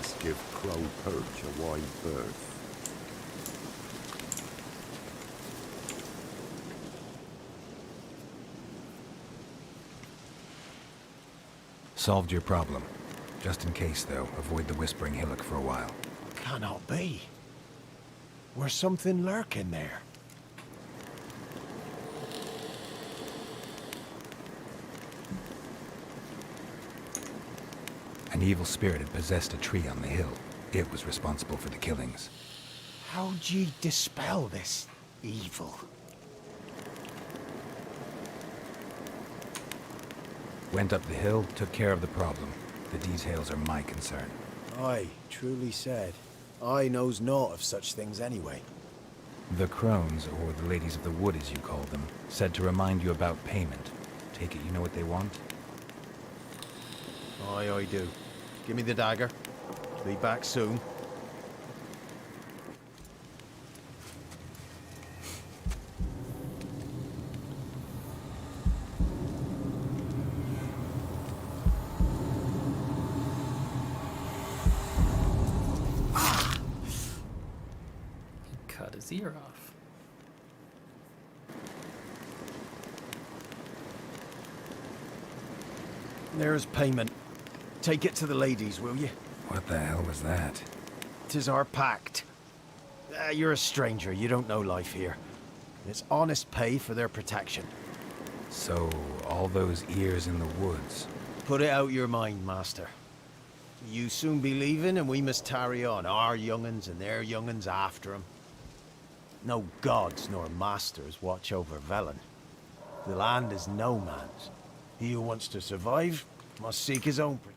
must give Crow Perch a wide berth. Solved your problem. Just in case, though, avoid the Whispering Hillock for a while. Cannot be. Where's something lurking there? An evil spirit had possessed a tree on the hill. It was responsible for the killings. How'd ye dispel this evil? Went up the hill, took care of the problem. The details are my concern. Aye, truly said. I knows naught of such things anyway. The crones, or the ladies of the wood as you call them, said to remind you about payment. Take it you know what they want? Aye, I do. Give me the dagger. Be back soon. Cut his ear off. There's payment. Take it to the ladies, will you? What the hell was that? 'Tis our pact. You're a stranger, you don't know life here. It's honest pay for their protection. So, all those ears in the woods. Put it out your mind, master. You soon be leaving and we must tarry on, our young'uns and their young'uns after 'em. No gods nor masters watch over Velen. The land is no man's. He who wants to survive must seek his own protection.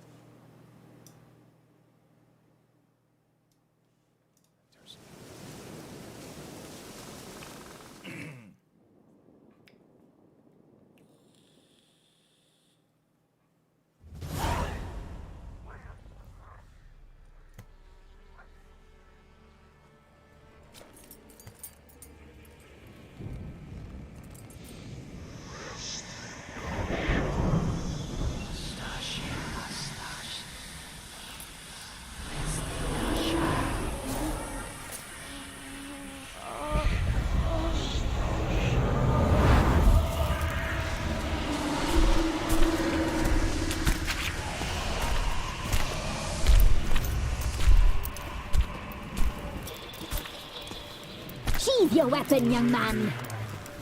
Sheathe your weapon, young man.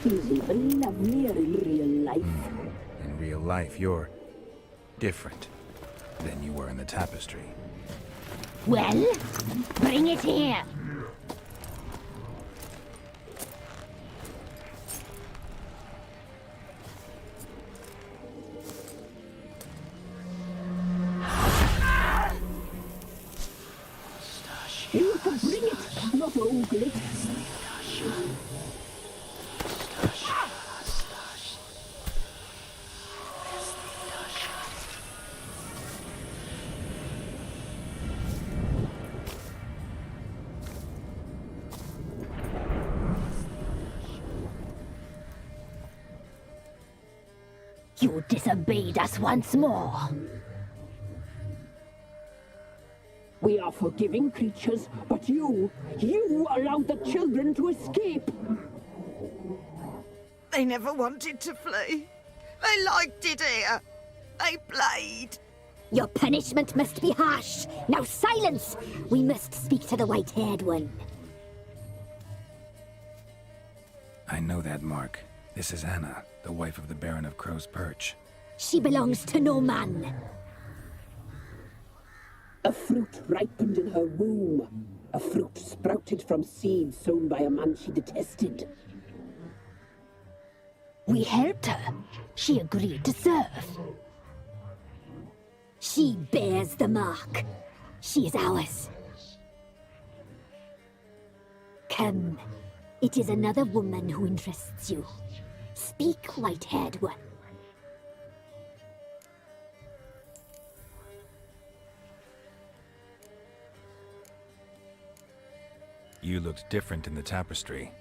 He's even lovelier in real life. In real life, you're different than you were in the tapestry. Well, bring it here. You can bring it, not ogle it. You disobeyed us once more. We are forgiving creatures, but you allowed the children to escape. They never wanted to flee. They liked it here. They played. Your punishment must be harsh. Now silence! We must speak to the white-haired one. I know that mark. This is Anna, the wife of the Baron of Crow's Perch. She belongs to no man. A fruit ripened in her womb. A fruit sprouted from seeds sown by a man she detested. We helped her. She agreed to serve. She bears the mark. She is ours. Come. It is another woman who interests you. Speak, white-haired one. You looked different in the tapestry.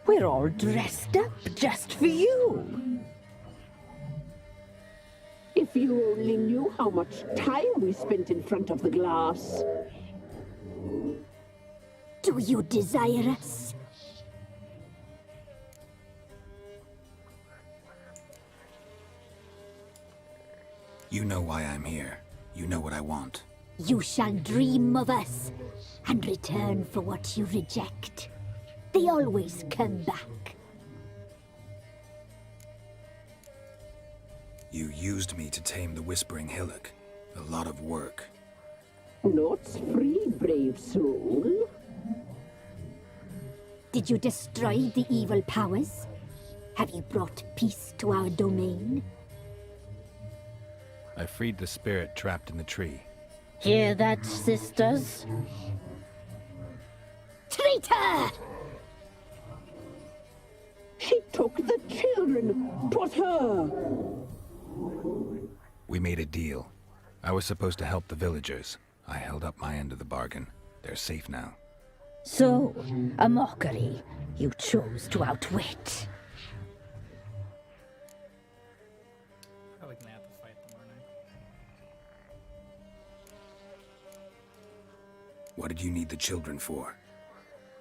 We're all dressed up just for you. If you only knew how much time we spent in front of the glass. you desire us? You know why I'm here. You know what I want. You shall dream of us and return for what you reject. They always come back. You used me to tame the Whispering Hillock. A lot of work. Naught's free, brave soul. Did you destroy the evil powers? Have you brought peace to our domain? I freed the spirit trapped in the tree. Hear that, sisters? Traitor! She took the children. 'Twas her. We made a deal. I was supposed to help the villagers. I held up my end of the bargain. They're safe now. So, a mockery you chose to outwit. Probably gonna have to fight them, aren't I? What did you need the children for?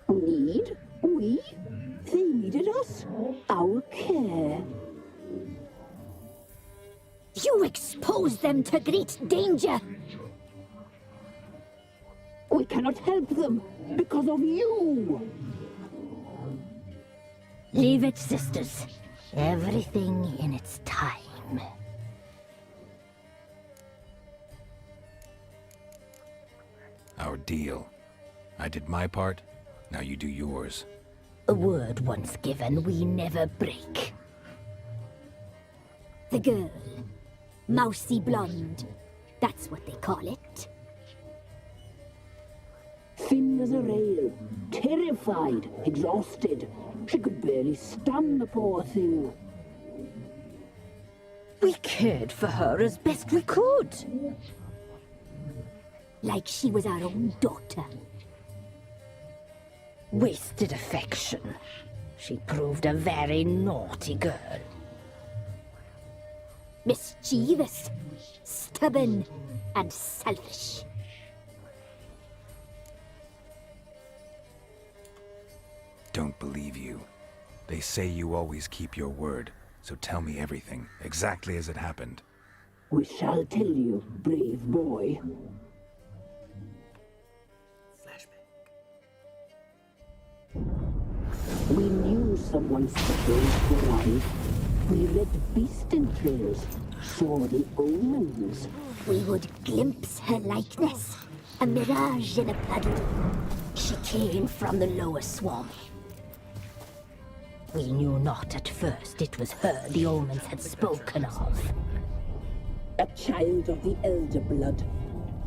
Need? We? They needed us. Our care. You exposed them to great danger! We cannot help them because of you. Leave it, sisters. Everything in its time. Our deal. I did my part, now you do yours. A word once given, we never break. The girl. Mousy blonde. That's what they call it. Thin as a rail, terrified, exhausted. She could barely stand, the poor thing. We cared for her as best we could. Like she was our own daughter. Wasted affection. She proved a very naughty girl. Mischievous, stubborn, and selfish. Don't believe you. They say you always keep your word, so tell me everything, exactly as it happened. We shall tell you, brave boy. We knew someone special would arrive. We read beast entrails, saw the omens. We would glimpse her likeness, a mirage in a puddle. She came from the lower swamp. We knew not at first it was her the omens had spoken of. A child of the elder blood.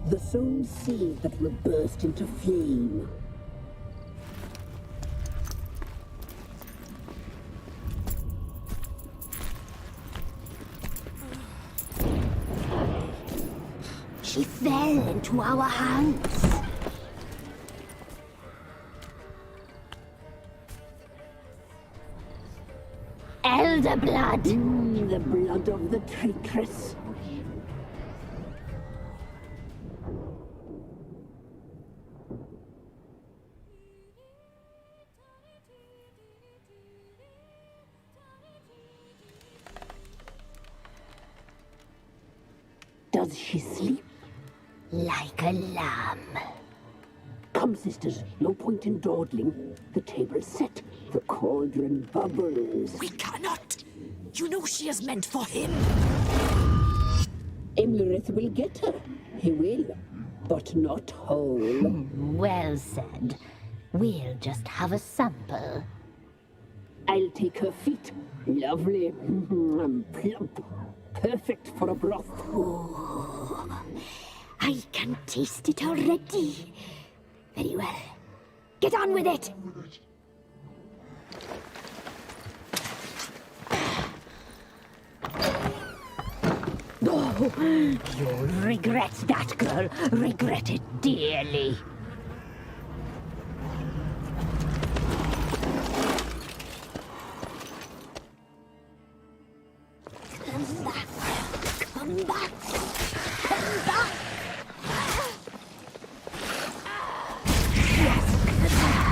The sown seed that will burst into flame. She fell into our hands. Elder blood! The blood of the traitress. Does she sleep? Like a lamb. Come, sisters, no point in dawdling. The table's set, the cauldron bubbles. We cannot. You know she is meant for him. Imlerith will get her. He will, but not whole. Well said. We'll just have a sample. I'll take her feet. Lovely. Plump. Perfect for a broth. I can taste it already. Very well. Get on with it! Oh, you'll regret that, girl. Regret it dearly. Come back! Come back! Come back! Yes, come back!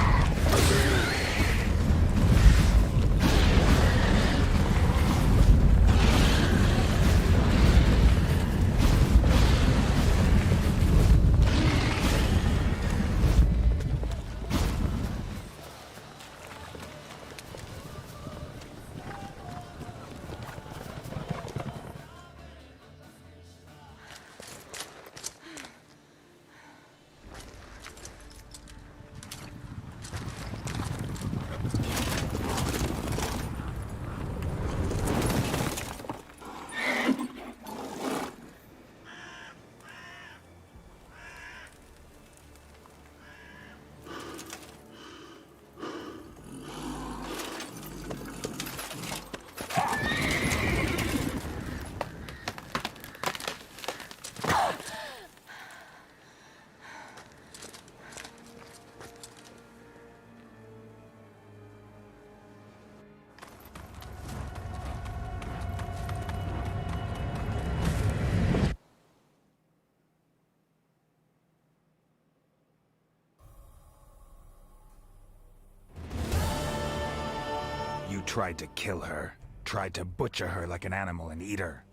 tried to kill her. Tried to butcher her like an animal and eat her.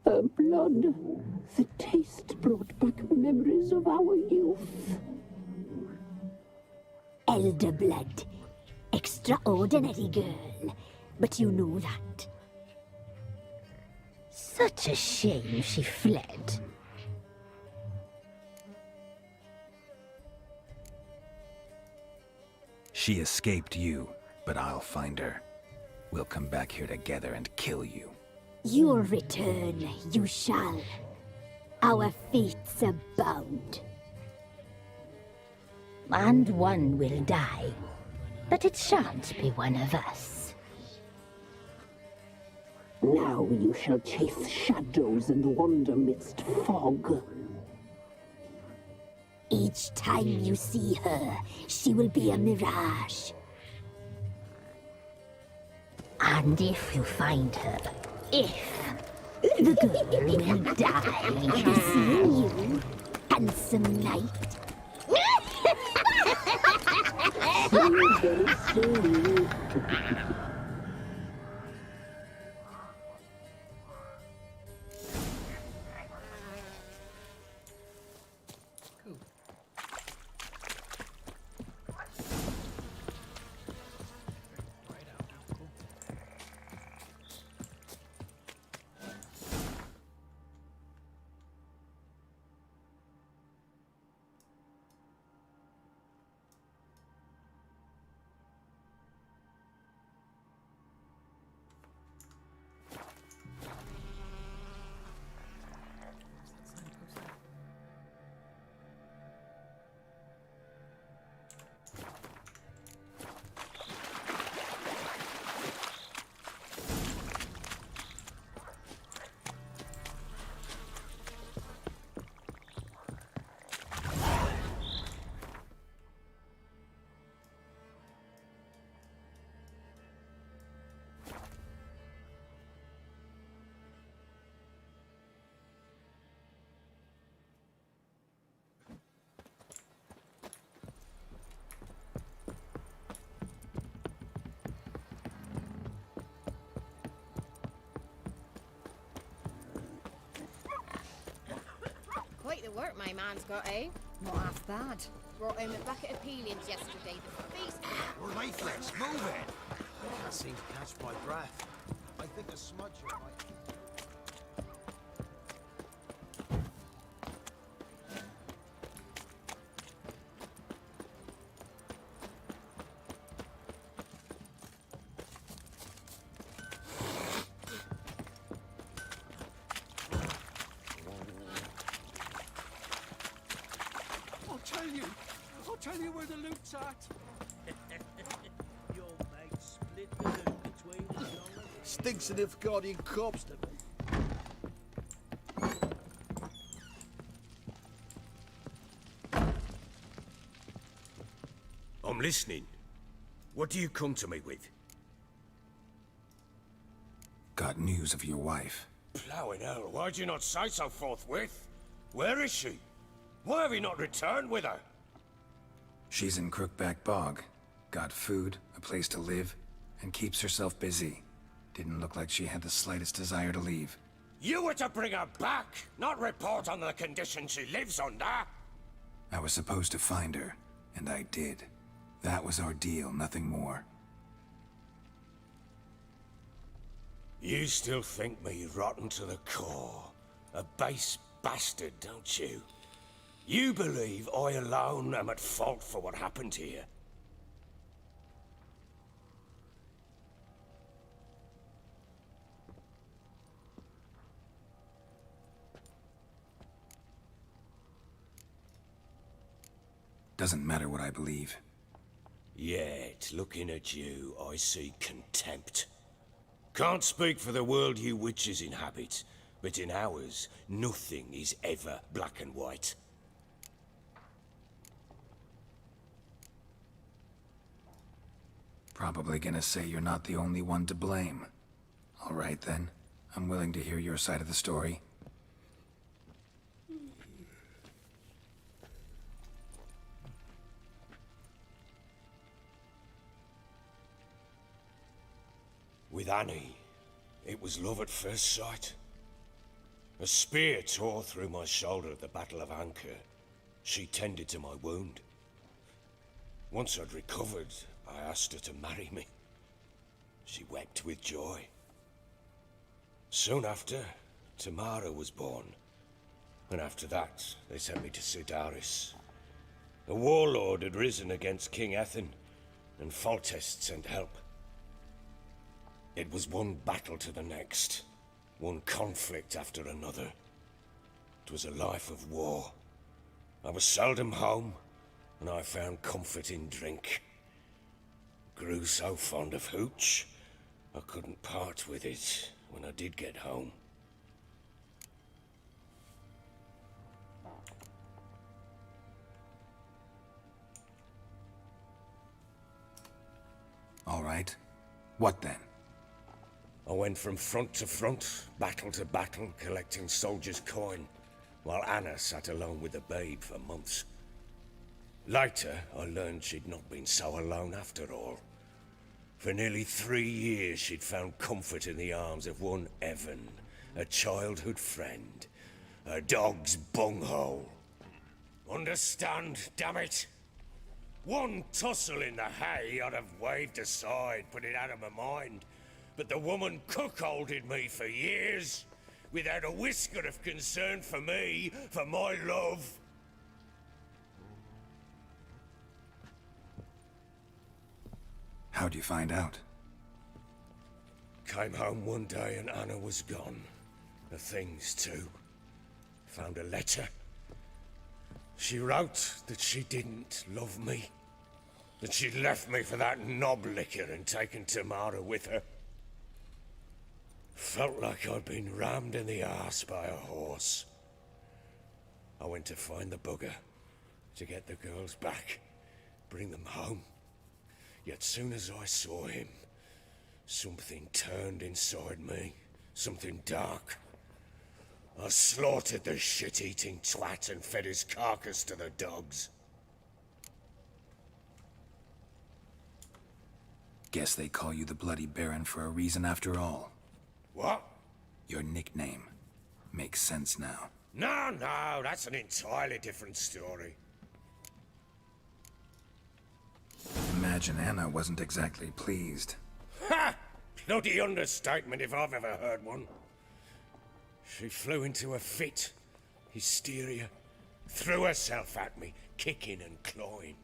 Her blood, the taste brought back memories of our youth. Elder blood. Extraordinary girl. But you know that. Such a shame she fled. She escaped you, but I'll find her. We'll come back here together and kill you. You'll return, you shall. Our fates are bound. And one will die. But it shan't be one of us. Now you shall chase shadows and wander midst fog. Each time you see her, she will be a mirage. And if you find her, The girl will die. Be seeing you, handsome knight. Very soon. Cool. Right out now. Cool. Quite the work my man's got, eh? Not half bad. Brought home a bucket of peelings yesterday. The feast. Well, Leaflets, move it! I can't seem to catch my breath. I think a smudger might... I'll tell you where the loot's at. Your mate split the loot between us. Stinks of Nilfgaardian corpse to me. I'm listening. What do you come to me with? Got news of your wife. Plowing hell, why'd you not say so forthwith? Where is she? Why have you not returned with her? She's in Crookback Bog. Got food, a place to live, and keeps herself busy. Didn't look like she had the slightest desire to leave. You were to bring her back, not report on the conditions she lives under. I was supposed to find her, and I did. That was our deal, nothing more. You still think me rotten to the core. A base bastard, don't you? You believe I alone am at fault for what happened here. Doesn't matter what I believe. Yet, looking at you, I see contempt. Can't speak for the world you witches inhabit, but in ours, nothing is ever black and white. Probably gonna say you're not the only one to blame. All right then. I'm willing to hear your side of the story. With Annie, it was love at first sight. A spear tore through my shoulder at the Battle of Anchor. She tended to my wound. Once I'd recovered, I asked her to marry me. She wept with joy. Soon after, Tamara was born. And after that, they sent me to Sidaris. A warlord had risen against King Ethan, and Foltest sent help. It was one battle to the next, one conflict after another. It was a life of war. I was seldom home, and I found comfort in drink. Grew so fond of hooch, I couldn't part with it when I did get home. All right. What then? I went from front to front, battle to battle, collecting soldiers' coin, while Anna sat alone with the babe for months. Later, I learned she'd not been so alone after all. For nearly 3 years, she'd found comfort in the arms of one Evan, a childhood friend, a dog's bunghole. Understand, damn it? One tussle in the hay I'd have waved aside, put it out of my mind. But the woman cuckolded me for years, without a whisker of concern for me, for my love. How'd you find out? Came home one day and Anna was gone. The things too. Found a letter. She wrote that she didn't love me. That she'd left me for that knob licker and taken Tamara with her. Felt like I'd been rammed in the arse by a horse. I went to find the bugger, to get the girls back, bring them home. Yet soon as I saw him, something turned inside me, something dark. I slaughtered the shit-eating twat and fed his carcass to the dogs. Guess they call you the Bloody Baron for a reason after all. What? Your nickname. Makes sense now. No, that's an entirely different story. Imagine Anna wasn't exactly pleased. Ha! Bloody understatement if I've ever heard one. She flew into a fit. Hysteria. Threw herself at me, kicking and clawing.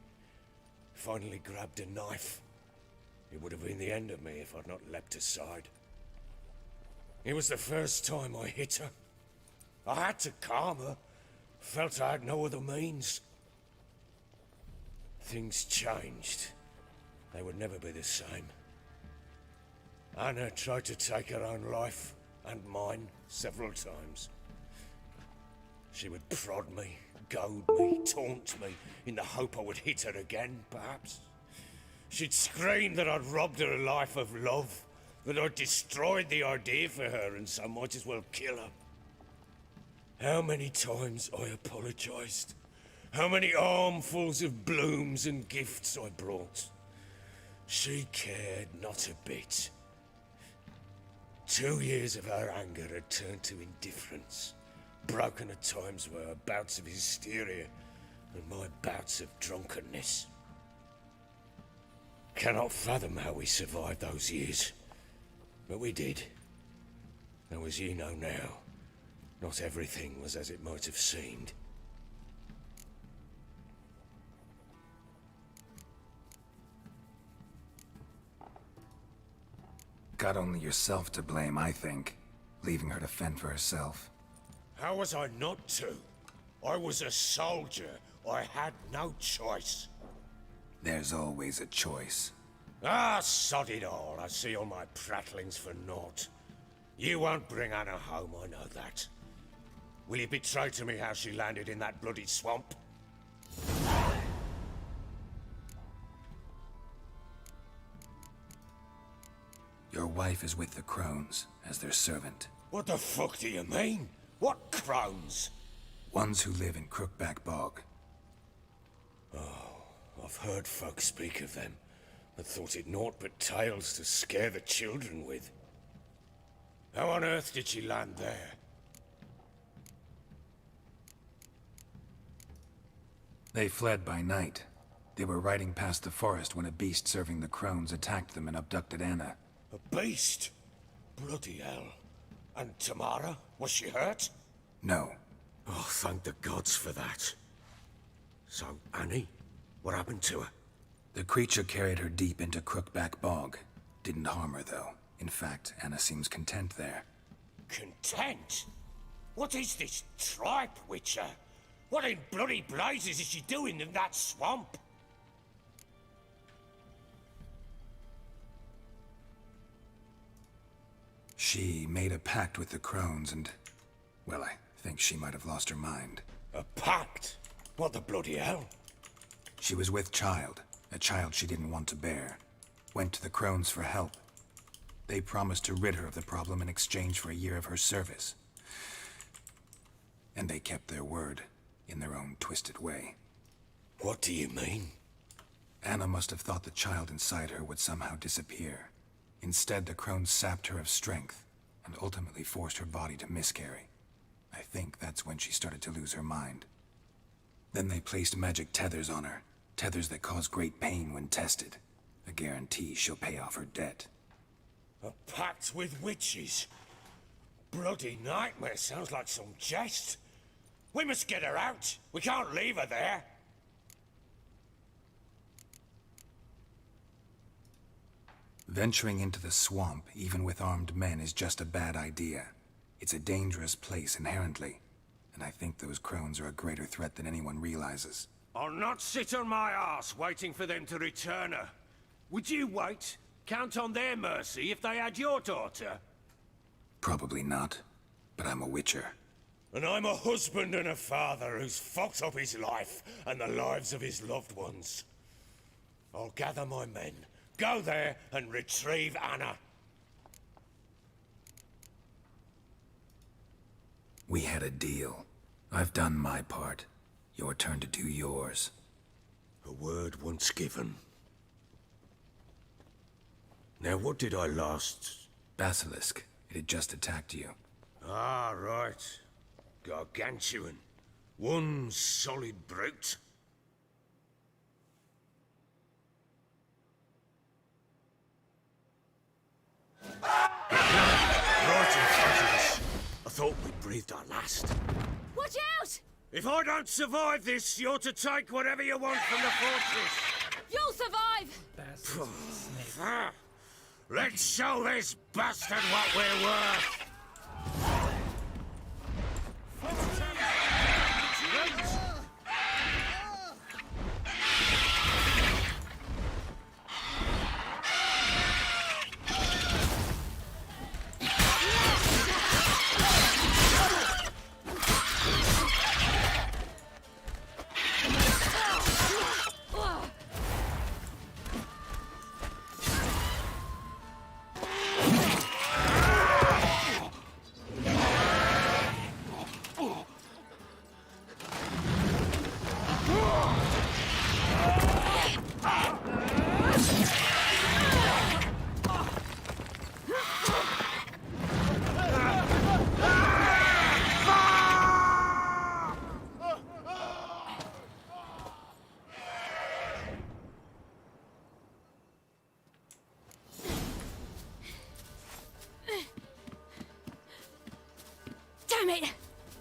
Finally grabbed a knife. It would have been the end of me if I'd not leapt aside. It was the first time I hit her. I had to calm her. Felt I had no other means. Things changed. They would never be the same. Anna tried to take her own life, and mine, several times. She would prod me, goad me, taunt me, in the hope I would hit her again, perhaps. She'd scream that I'd robbed her life of love, that I'd destroyed the idea for her and so might as well kill her. How many times I apologized. How many armfuls of blooms and gifts I brought. She cared not a bit. 2 years of her anger had turned to indifference, broken at times by her bouts of hysteria and my bouts of drunkenness. Cannot fathom how we survived those years, but we did. Though as you know now, not everything was as it might have seemed. Got only yourself to blame, I think. Leaving her to fend for herself. How was I not to? I was a soldier. I had no choice. There's always a choice. Ah, sod it all. I see all my prattlings for naught. You won't bring Anna home, I know that. Will you betray to me how she landed in that bloody swamp? Your wife is with the Crones, as their servant. What the fuck do you mean? What crones? Ones who live in Crookback Bog. Oh, I've heard folk speak of them. I thought it naught but tales to scare the children with. How on earth did she land there? They fled by night. They were riding past the forest when a beast serving the crones attacked them and abducted Anna. A beast? Bloody hell. And Tamara? Was she hurt? No. Oh, thank the gods for that. So, Annie? What happened to her? The creature carried her deep into Crookback Bog. Didn't harm her, though. In fact, Anna seems content there. Content? What is this tripe, Witcher? What in bloody blazes is she doing in that swamp? She made a pact with the crones and... well, I think she might have lost her mind. A pact? What the bloody hell? She was with child, a child she didn't want to bear. Went to the crones for help. They promised to rid her of the problem in exchange for a year of her service. And they kept their word, in their own twisted way. What do you mean? Anna must have thought the child inside her would somehow disappear. Instead, the crones sapped her of strength, and ultimately forced her body to miscarry. I think that's when she started to lose her mind. Then they placed magic tethers on her, tethers that cause great pain when tested. A guarantee she'll pay off her debt. A pact with witches? Bloody nightmare, sounds like some jest. We must get her out. We can't leave her there. Venturing into the swamp, even with armed men, is just a bad idea. It's a dangerous place inherently, and I think those crones are a greater threat than anyone realizes. I'll not sit on my arse waiting for them to return her. Would you wait? Count on their mercy if they had your daughter? Probably not, but I'm a witcher. And I'm a husband and a father who's fucked up his life and the lives of his loved ones. I'll gather my men, go there and retrieve Anna. We had a deal. I've done my part. Your turn to do yours. A word once given. Now what did I last... Basilisk. It had just attacked you. Ah, right. Gargantuan. One solid brute. Right in front of us. I thought we breathed our last. Watch out! If I don't survive this, you're to take whatever you want from the fortress. You'll survive! Bastards. Snake. Ah, let's show this bastard what we're worth. Damn it!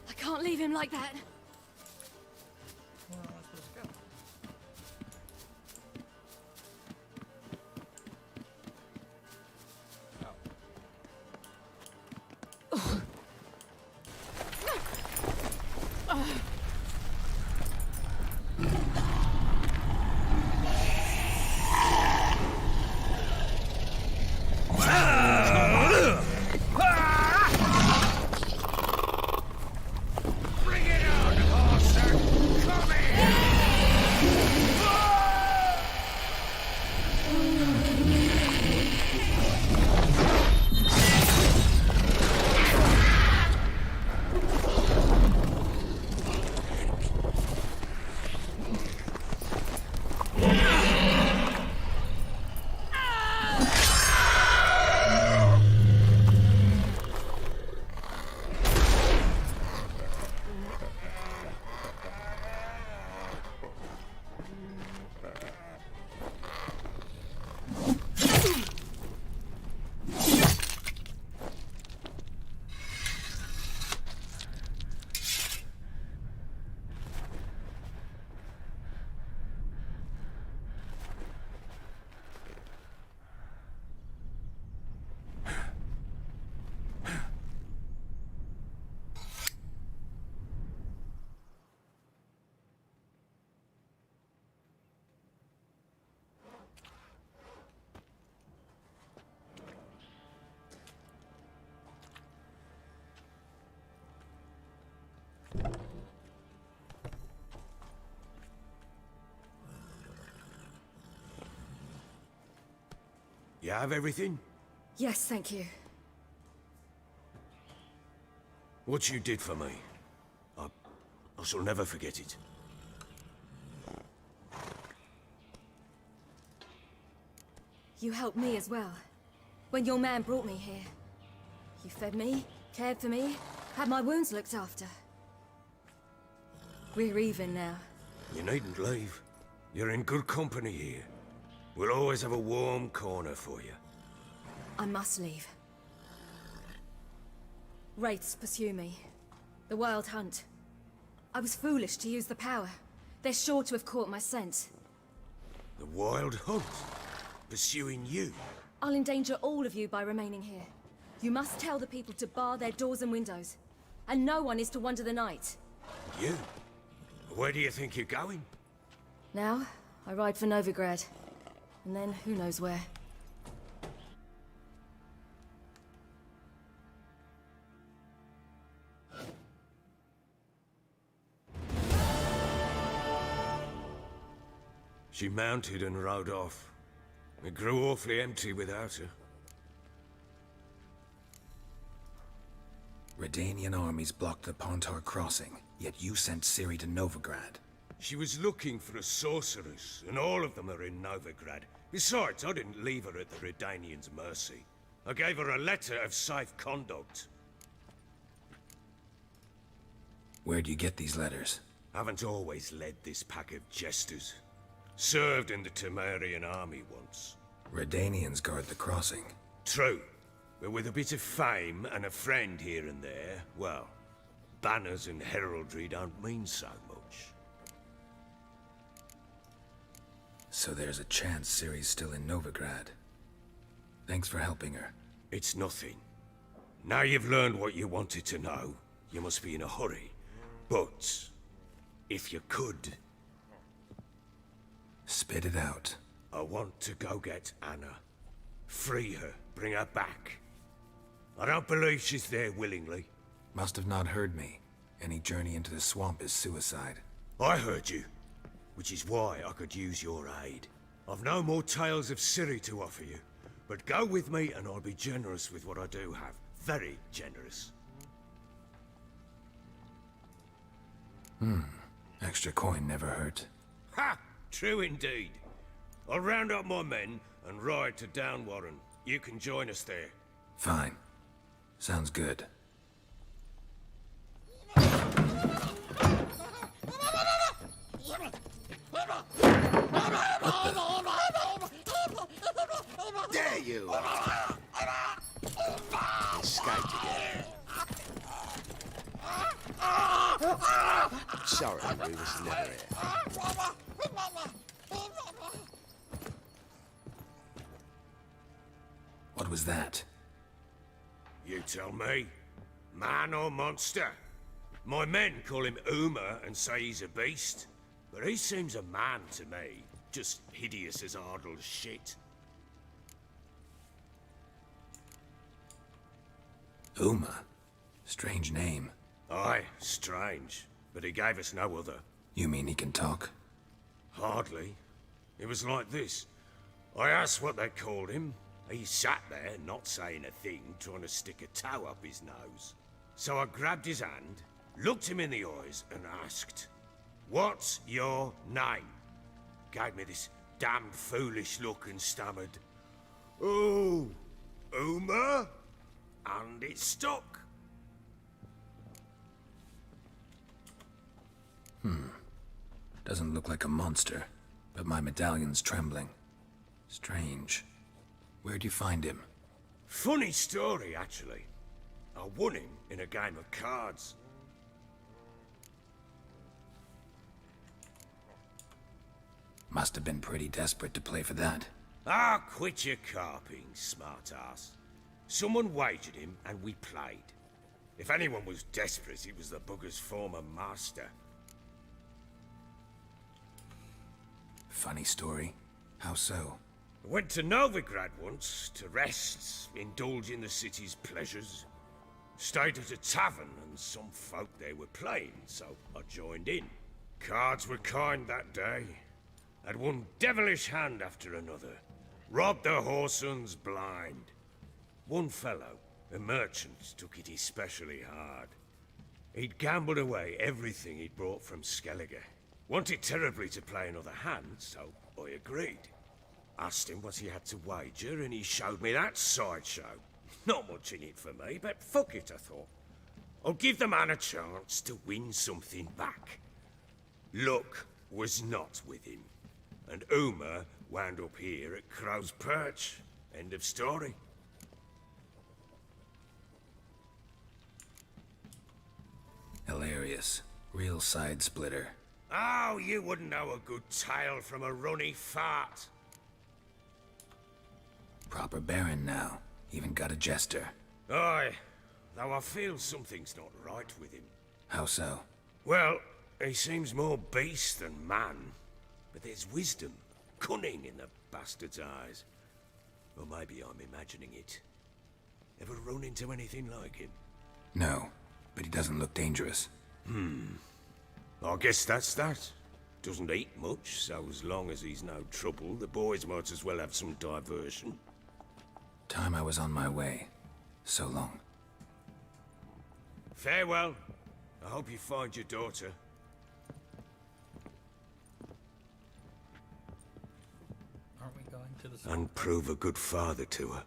I can't leave him like that. Where am I supposed to go? Bring it on! You have everything? Yes, thank you. What you did for me, I shall never forget it. You helped me as well. When your man brought me here. You fed me, cared for me, had my wounds looked after. We're even now. You needn't leave. You're in good company here. We'll always have a warm corner for you. I must leave. Wraiths pursue me. The Wild Hunt. I was foolish to use the power. They're sure to have caught my scent. The Wild Hunt? Pursuing you? I'll endanger all of you by remaining here. You must tell the people to bar their doors and windows. And no one is to wander the night. You? Where do you think you're going? Now, I ride for Novigrad. And then, who knows where. She mounted and rode off. It grew awfully empty without her. Redanian armies blocked the Pontar crossing, yet you sent Ciri to Novigrad. She was looking for a sorceress, and all of them are in Novigrad. Besides, I didn't leave her at the Redanians' mercy. I gave her a letter of safe conduct. Where'd you get these letters? Haven't always led this pack of jesters. Served in the Temerian army once. Redanians guard the crossing. True. But with a bit of fame and a friend here and there, well, banners and heraldry don't mean so much. So there's a chance Ciri's still in Novigrad. Thanks for helping her. It's nothing. Now you've learned what you wanted to know, you must be in a hurry. But, if you could... Spit it out. I want to go get Anna. Free her, bring her back. I don't believe she's there willingly. Must have not heard me. Any journey into the swamp is suicide. I heard you, which is why I could use your aid. I've no more tales of Ciri to offer you, but go with me and I'll be generous with what I do have. Very generous. Extra coin never hurt. Ha! True indeed. I'll round up my men and ride to Downwarren. You can join us there. Fine. Sounds good. There you are. Escaped again. Sorry, we was never here. What was that? You tell me. Man or monster? My men call him Uma and say he's a beast. But he seems a man to me. Just hideous as Ardle's shit. Uma? Strange name. Aye, strange. But he gave us no other. You mean he can talk? Hardly. It was like this. I asked what they called him. He sat there, not saying a thing, trying to stick a toe up his nose. So I grabbed his hand, looked him in the eyes, and asked, "What's your name?" Gave me this damned foolish look and stammered, "Oh, Uma?" And it stuck. Doesn't look like a monster, but my medallion's trembling. Strange. Where'd you find him? Funny story, actually. I won him in a game of cards. Must have been pretty desperate to play for that. Ah, quit your carping, smart-ass. Someone wagered him, and we played. If anyone was desperate, it was the bugger's former master. Funny story. How so? I went to Novigrad once, to rest, indulge in the city's pleasures. Stayed at a tavern, and some folk there were playing, so I joined in. Cards were kind that day. Had one devilish hand after another. Robbed the whoresons blind. One fellow, a merchant, took it especially hard. He'd gambled away everything he'd brought from Skellige. Wanted terribly to play another hand, so I agreed. Asked him what he had to wager, and he showed me that sideshow. Not much in it for me, but fuck it, I thought. I'll give the man a chance to win something back. Luck was not with him, and Uma wound up here at Crow's Perch. End of story. Hilarious. Real side splitter. Oh, you wouldn't know a good tale from a runny fart. Proper baron now. Even got a jester. Aye, though I feel something's not right with him. How so? Well, he seems more beast than man. But there's wisdom, cunning in the bastard's eyes. Or maybe I'm imagining it. Ever run into anything like him? No, but he doesn't look dangerous. I guess that's that. Doesn't eat much, so as long as he's no trouble, the boys might as well have some diversion. Time I was on my way. So long. Farewell. I hope you find your daughter. Aren't we going to the... And prove a good father to her.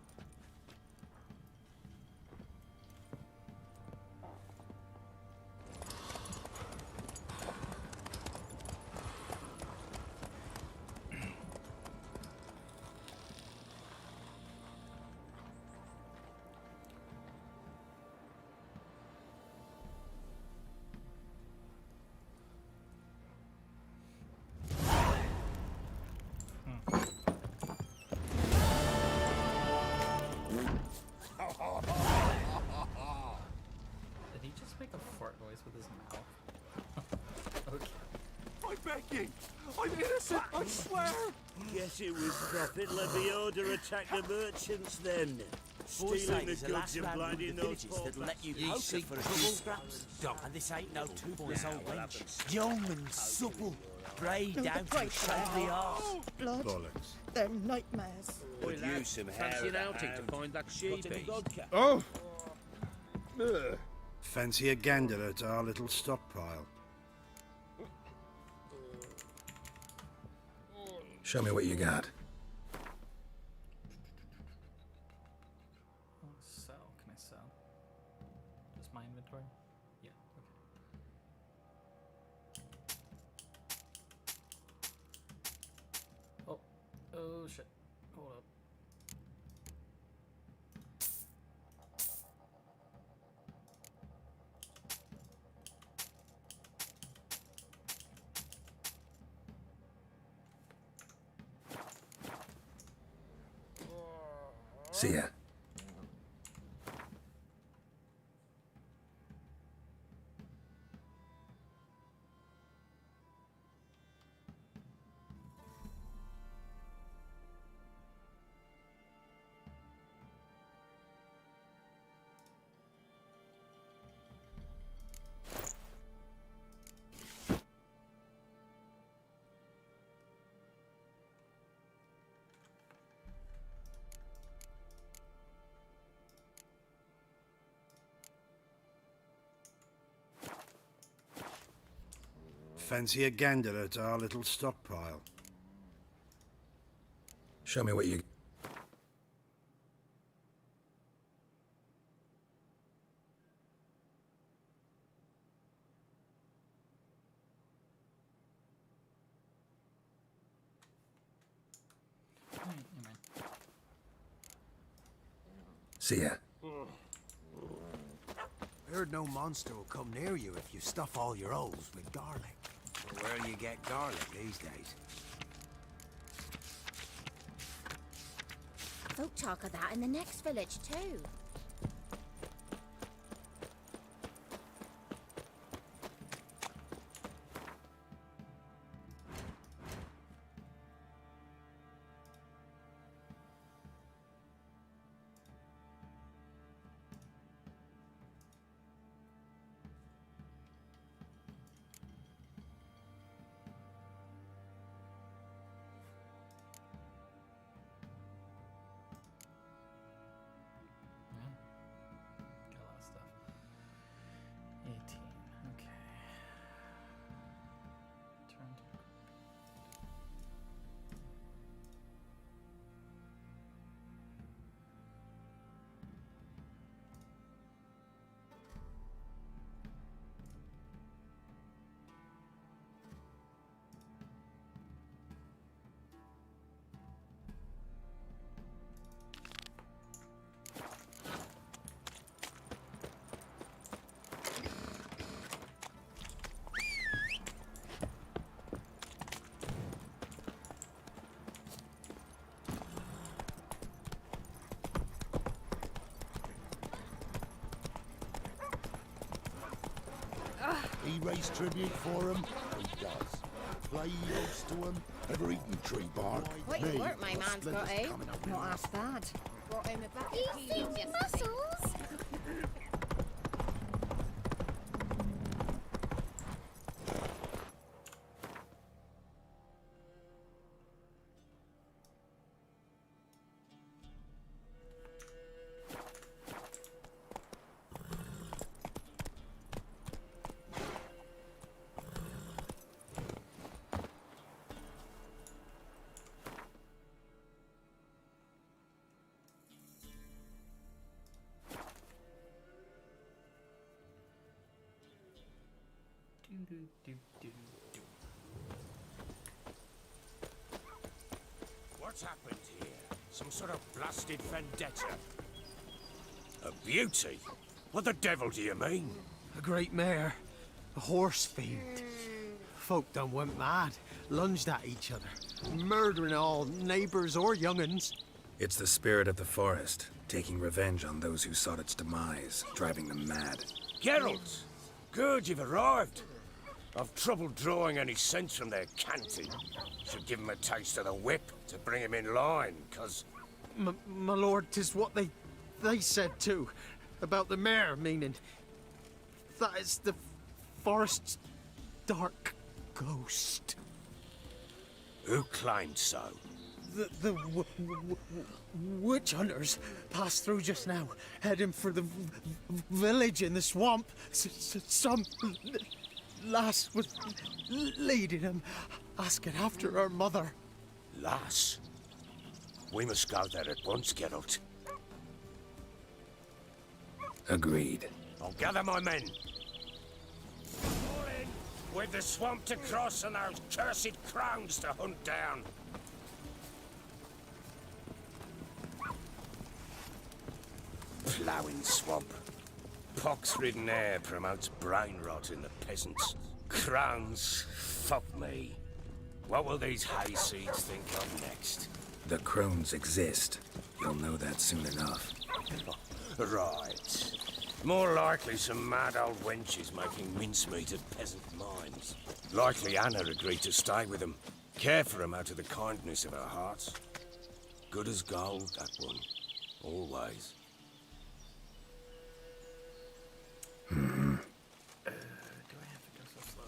Did he just make a fart noise with his mouth? Okay. I'm begging! I'm innocent, I swear! Guess it was Prophet Lebioda attacked the merchants then. Stealing the goods and blinding those poor that let you bastards. poker for a few scraps. And this ain't no 2 months old wench. Young and supple. Brayed down to shapely arse. Blood. Bollocks. They're nightmares. Could use some fancy an outing to find that sheepy. Oh! Ugh. Fancy a gander at our little stockpile. Show me what you got. Sell. Can I sell? Just my inventory? Yeah, okay. Oh. Oh, shit. Hold up. See ya. Fancy a gander at our little stockpile. Show me what you... See ya. Heard no monster will come near you if you stuff all your holes with garlic. Well, where do you get garlic these days? Folk talk of that in the next village too. He raise tribute for him? He does. Play host to him? Ever eaten tree bark? What Me, work my man's got, eh? Not half bad. Brought home a bucket of peelings yesterday. What's happened here? Some sort of blasted vendetta? A beauty? What the devil do you mean? A great mare. A horse fiend. Folk done went mad. Lunged at each other. Murdering all neighbours or young'uns. It's the spirit of the forest, taking revenge on those who sought its demise, driving them mad. Geralt! Good, you've arrived. I've trouble drawing any sense from their canting. Should give him a taste of the whip to bring him in line, 'cause... My lord, 'tis what they said too. About the mare, meaning. That is the forest's dark ghost. Who claimed so? The witch hunters passed through just now, heading for the village in the swamp. Some lass was leading them, asking after her mother. Lass? We must go there at once, Geralt. Agreed. I'll gather my men. All in, with the swamp to cross and those cursed crowns to hunt down. Ploughing swamp. Pox-ridden air promotes brain rot in the peasants. Crowns, fuck me. What will these hayseeds think of next? The crones exist. You'll know that soon enough. Right. More likely some mad old wenches making mincemeat of peasant minds. Likely Anna agreed to stay with them. Care for them out of the kindness of her heart. Good as gold, that one. Always. Do I have to go so slow?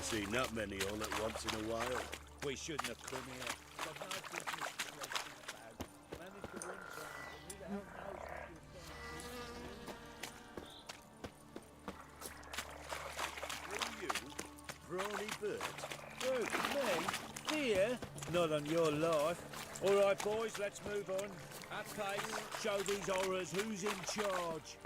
Seen that many all at once in a while. We shouldn't have come here. There's no business racing about. Managed to win something, and who the hell knows what you've done. Who you? Brawny Bert? Who, me? Here? Not on your life. All right, boys, let's move on. At pace, show these horrors who's in charge.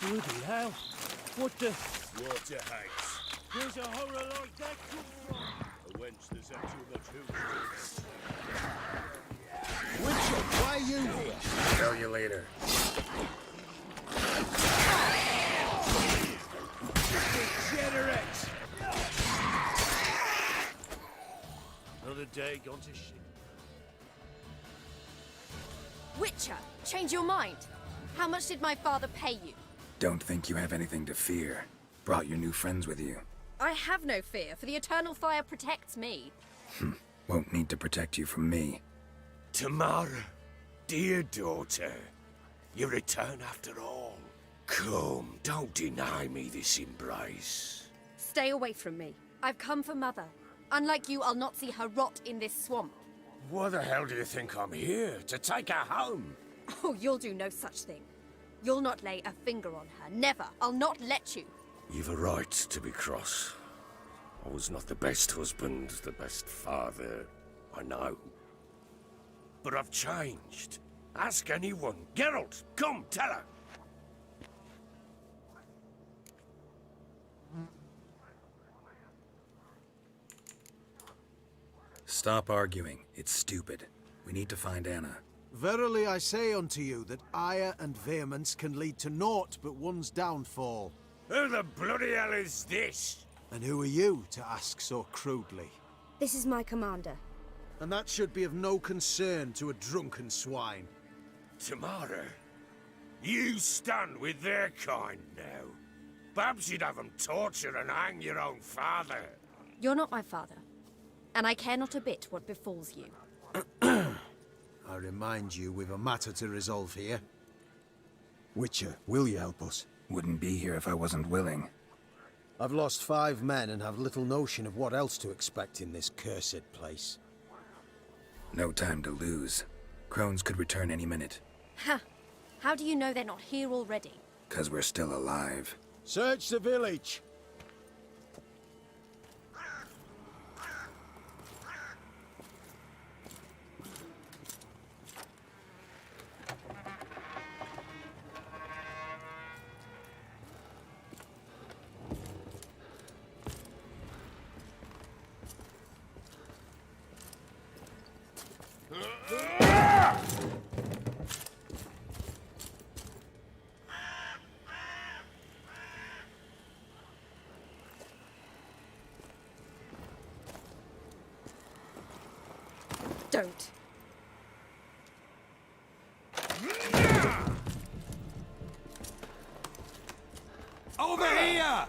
Bloody hell! What the? Water hates. Where's a horror like that come from? A wench that's had too much hooch. Witcher, why are you here? Tell you later. day gone to shit. Witcher, change your mind. How much did my father pay you? Don't think you have anything to fear. Brought your new friends with you. I have no fear, for the eternal fire protects me. Won't need to protect you from me. Tamara, dear daughter, you return after all. Come, don't deny me this embrace. Stay away from me. I've come for Mother. Unlike you, I'll not see her rot in this swamp. Why the hell do you think I'm here? To take her home? Oh, you'll do no such thing. You'll not lay a finger on her. Never. I'll not let you. You've a right to be cross. I was not the best husband, the best father, I know. But I've changed. Ask anyone. Geralt, come, tell her. Stop arguing. It's stupid. We need to find Anna. Verily I say unto you that ire and vehemence can lead to naught but one's downfall. Who the bloody hell is this? And who are you to ask so crudely? This is my commander. And that should be of no concern to a drunken swine. Tamara, you stand with their kind now. Perhaps you'd have them torture and hang your own father. You're not my father, and I care not a bit what befalls you. I remind you we've a matter to resolve here. Witcher, will you help us? Wouldn't be here if I wasn't willing. I've lost 5 men and have little notion of what else to expect in this cursed place. No time to lose. Crones could return any minute. Ha! How do you know they're not here already? 'Cause we're still alive. Search the village! Don't. Over here!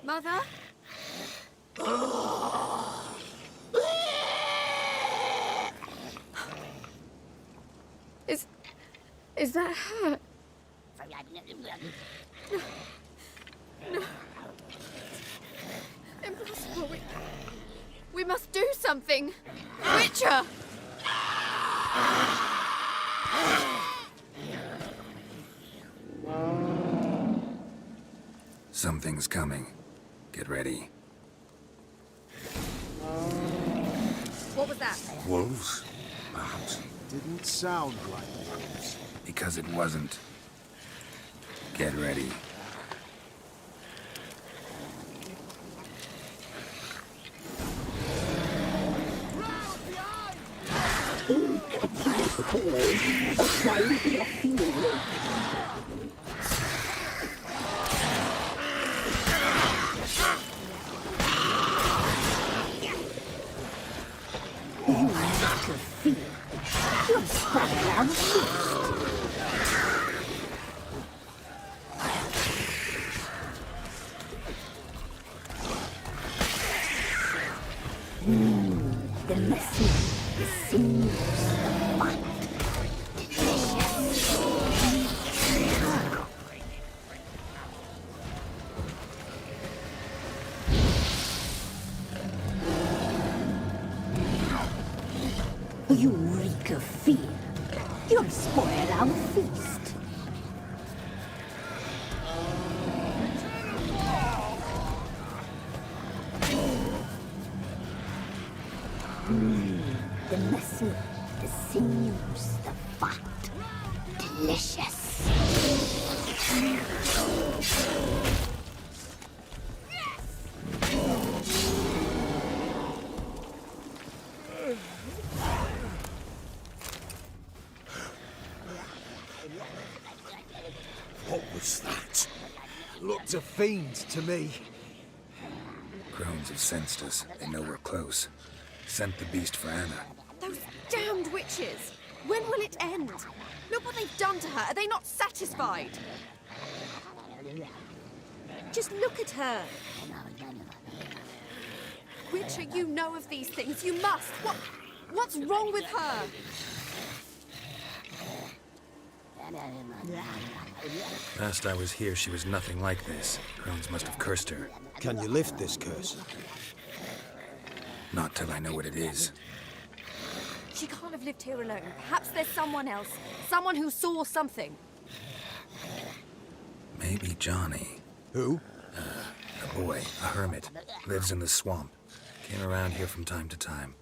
Mother? Is that her? No. Impossible. We must do something. Witcher! Something's coming. Get ready. What was that? Wolves? Perhaps. Didn't sound like wolves. Because it wasn't. Get ready. The message seems fun. You reek of fear. You'll spoil our feast. The muscle, the sinews, the fat. Delicious. What was that? Looked a fiend to me. Crones have sensed us. They know we're close. Sent the beast for Anna. Those damned witches! When will it end? Look what they've done to her. Are they not satisfied? Just look at her. Witcher, you know of these things. You must. What's wrong with her? Last I was here, she was nothing like this. Crones must have cursed her. Can you lift this curse? Not till I know what it is. She can't have lived here alone. Perhaps there's someone else. Someone who saw something. Maybe Johnny. Who? A boy, a hermit. Lives in the swamp. Came around here from time to time.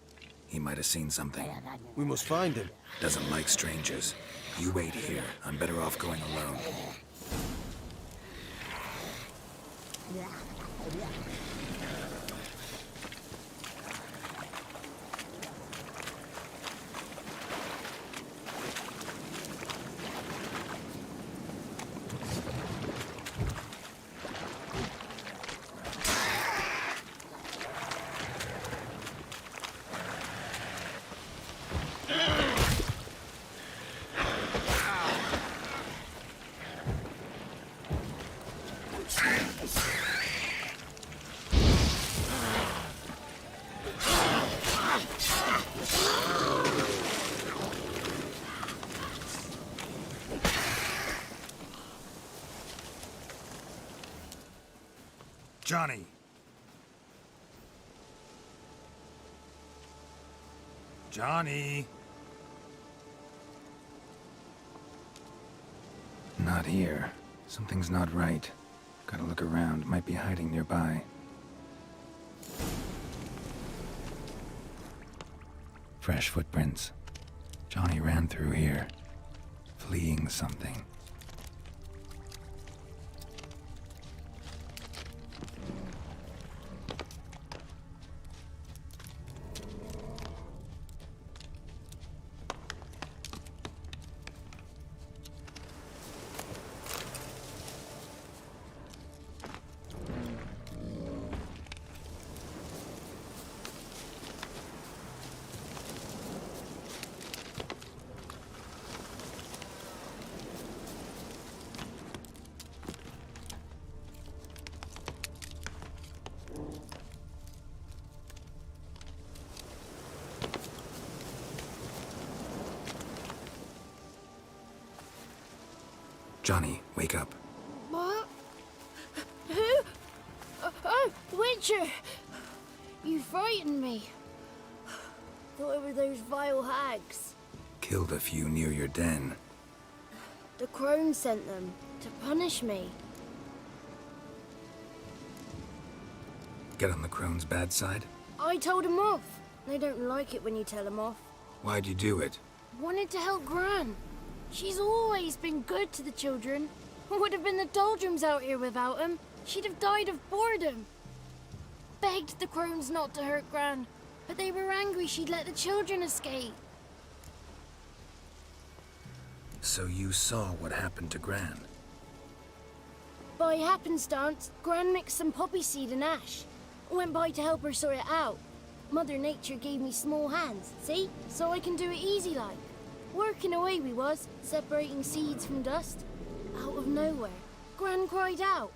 He might have seen something. We must find him. Doesn't like strangers. You wait here. I'm better off going alone. Johnny! Johnny! Not here. Something's not right. Gotta look around. Might be hiding nearby. Fresh footprints. Johnny ran through here, fleeing something. Johnny, wake up. What? Who? Oh, Witcher! You frightened me. Thought it were those vile hags. Killed a few near your den. The crone sent them to punish me. Get on the crone's bad side? I told them off. They don't like it when you tell them off. Why'd you do it? Wanted to help Gran. She's always been good to the children. Would have been the doldrums out here without him. She'd have died of boredom. Begged the crones not to hurt Gran, but they were angry she'd let the children escape. So you saw what happened to Gran? By happenstance, Gran mixed some poppy seed and ash. Went by to help her sort it out. Mother Nature gave me small hands, see? So I can do it easy like. Working away we was, separating seeds from dust. Out of nowhere, Gran cried out.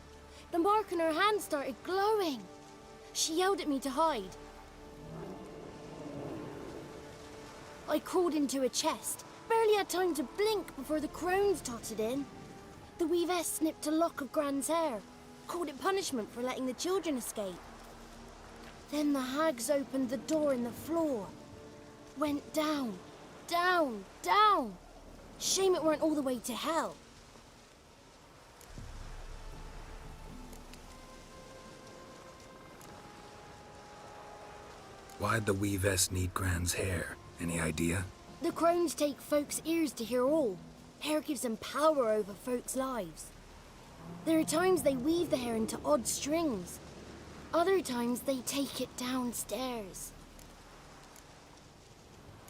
The mark on her hand started glowing. She yelled at me to hide. I crawled into a chest. Barely had time to blink before the crones totted in. The weavess snipped a lock of Gran's hair. Called it punishment for letting the children escape. Then the hags opened the door in the floor. went down, down, down. Shame it weren't all the way to hell. Why'd the Weavess need Gran's hair? Any idea? The crones take folks' ears to hear all. Hair gives them power over folks' lives. There are times they weave the hair into odd strings. Other times they take it downstairs.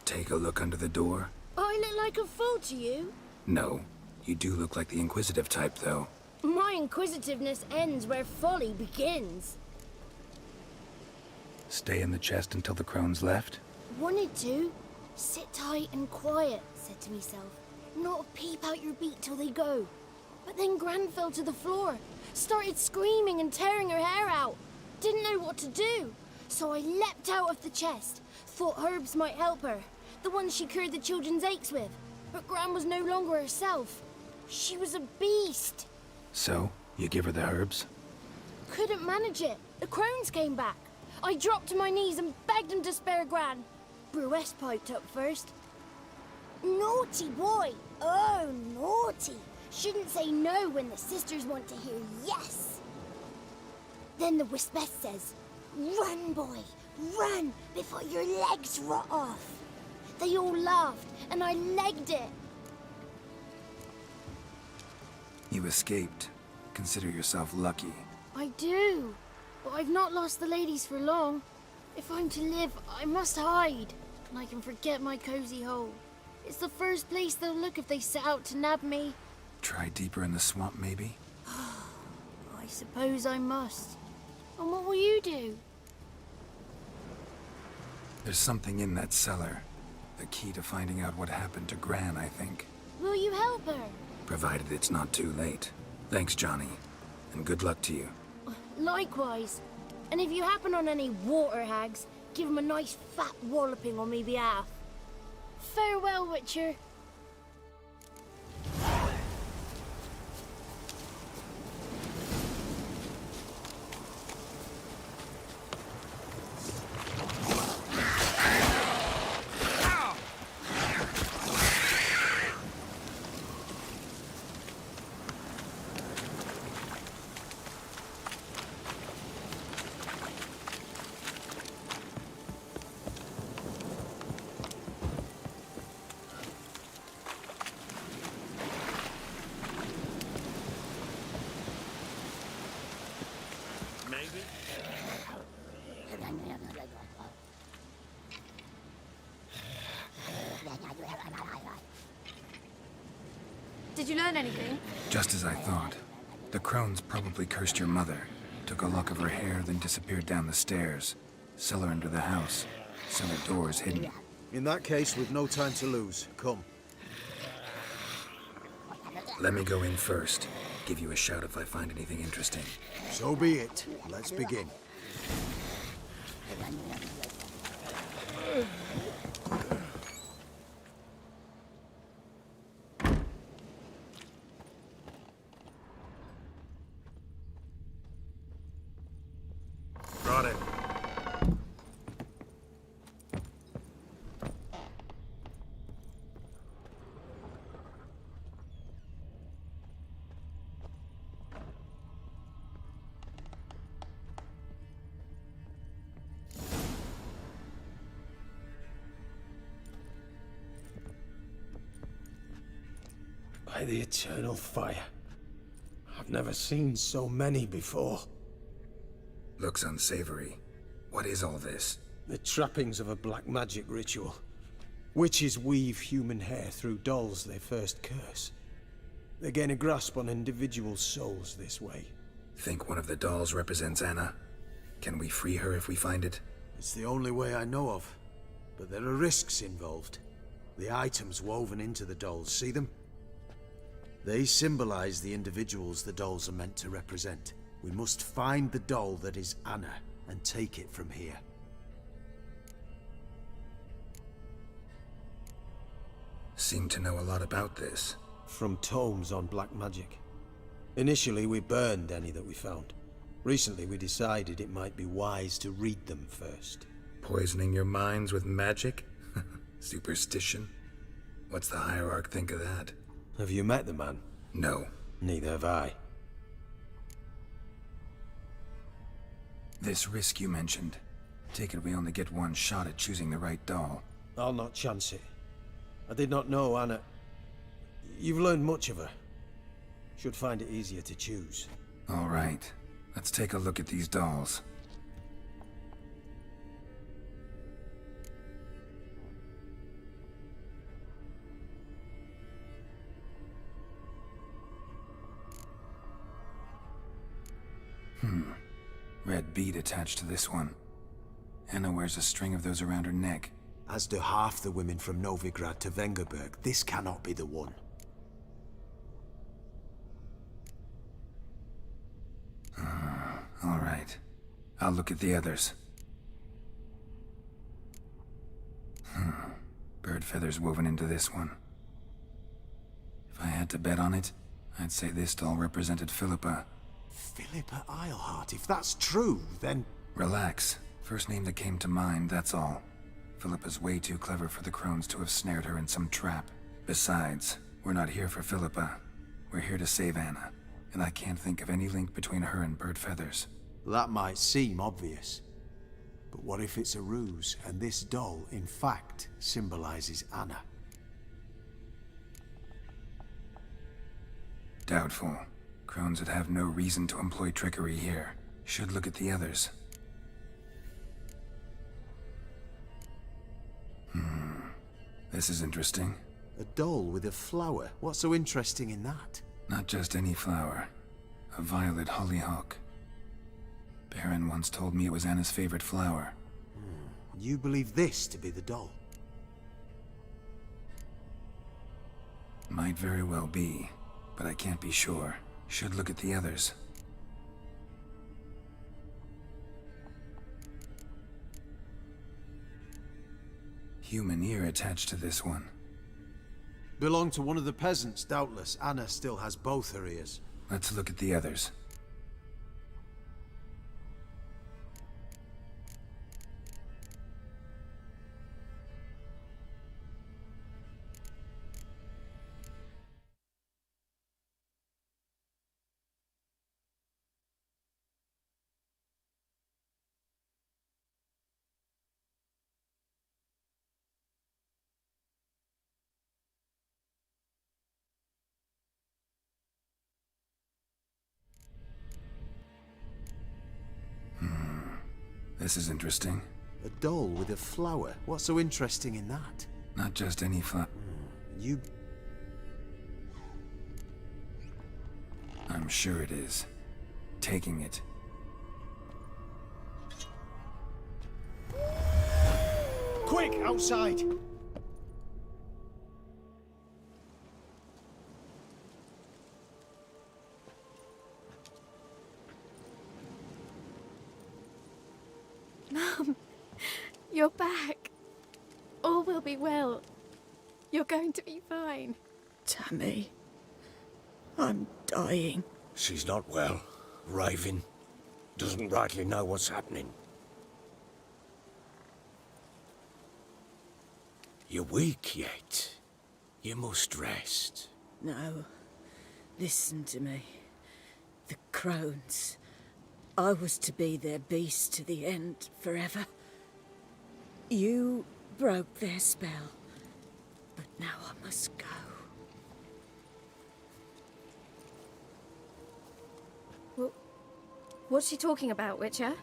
Take a look under the door? I look like a fool to you? No. You do look like the inquisitive type, though. My inquisitiveness ends where folly begins. Stay in the chest until the crones left? Wanted to. Sit tight and quiet, said to myself. Not a peep out your beat till they go. But then Gran fell to the floor. Started screaming and tearing her hair out. Didn't know what to do. So I leapt out of the chest. Thought herbs might help her. The ones she cured the children's aches with. But Gran was no longer herself. She was a beast. So, you give her the herbs? Couldn't manage it. The crones came back. I dropped to my knees and begged him to spare Gran. Bruess piped up first. Naughty boy. Oh, naughty. Shouldn't say no when the sisters want to hear yes. Then the Wispess says, run, boy, run before your legs rot off. They all laughed, and I legged it. You escaped. Consider yourself lucky. I do, but I've not lost the ladies for long. If I'm to live, I must hide, and I can forget my cozy hole. It's the first place they'll look if they set out to nab me. Try deeper in the swamp, maybe? I suppose I must. And what will you do? There's something in that cellar. The key to finding out what happened to Gran, I think. Will you help her? Provided it's not too late. Thanks, Johnny. And good luck to you. Likewise. And if you happen on any water hags, give them a nice fat walloping on me behalf. Farewell, Witcher. Did you learn anything? Just as I thought. The crones probably cursed your mother. Took a lock of her hair, then disappeared down the stairs. Cellar under the house. Cellar doors hidden. In that case, we've no time to lose. Come. Let me go in first. Give you a shout if I find anything interesting. So be it. Let's begin. Brought it. By the eternal fire. I've never seen so many before. Looks unsavory. What is all this? The trappings of a black magic ritual. Witches weave human hair through dolls they first curse. They gain a grasp on individual souls this way. Think one of the dolls represents Anna? Can we free her if we find it? It's the only way I know of. But there are risks involved. The items woven into the dolls, see them? They symbolize the individuals the dolls are meant to represent. We must find the doll that is Anna and take it from here. Seem to know a lot about this. From tomes on black magic. Initially, we burned any that we found. Recently, we decided it might be wise to read them first. Poisoning your minds with magic? Superstition? What's the hierarch think of that? Have you met the man? No. Neither have I. This risk you mentioned. Take it we only get one shot at choosing the right doll. I'll not chance it. I did not know Anna. You've learned much of her. Should find it easier to choose. All right. Let's take a look at these dolls. Red bead attached to this one. Anna wears a string of those around her neck. As do half the women from Novigrad to Vengerberg. This cannot be the one. All right. I'll look at the others. Bird feathers woven into this one. If I had to bet on it, I'd say this doll represented Philippa. Philippa Eilhart, if that's true, then... Relax. First name that came to mind, that's all. Philippa's way too clever for the crones to have snared her in some trap. Besides, we're not here for Philippa. We're here to save Anna, and I can't think of any link between her and bird feathers. That might seem obvious. But what if it's a ruse, and this doll, in fact, symbolizes Anna? Doubtful. Crones would have no reason to employ trickery here. Should look at the others. This is interesting. A doll with a flower? What's so interesting in that? Not just any flower. A violet hollyhock. Baron once told me it was Anna's favorite flower. You believe this to be the doll? Might very well be, but I can't be sure. Should look at the others. Human ear attached to this one. Belonged to one of the peasants, doubtless. Anna still has both her ears. Let's look at the others. This is interesting. A doll with a flower? What's so interesting in that? Not just any flower. You... I'm sure it is. Taking it. Quick, outside! Mum, you're back. All will be well. You're going to be fine. Tammy, I'm dying. She's not well. Raving. Doesn't rightly know what's happening. You're weak yet. You must rest. No, listen to me. The crones. I was to be their beast to the end, forever. You broke their spell, but now I must go. Well, what's she talking about, Witcher?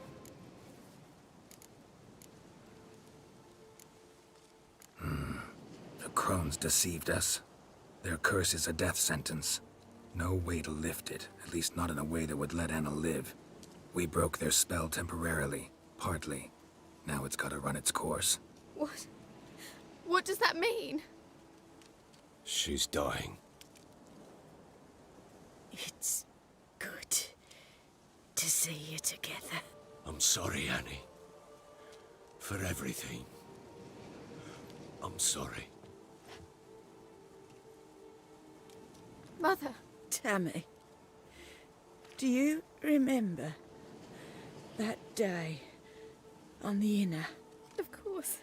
The crones deceived us. Their curse is a death sentence. No way to lift it, at least not in a way that would let Anna live. We broke their spell temporarily, partly. Now it's gotta run its course. What? What does that mean? She's dying. It's good to see you together. I'm sorry, Annie. For everything. I'm sorry. Mother. Tammy, do you remember that day on the Inner? Of course.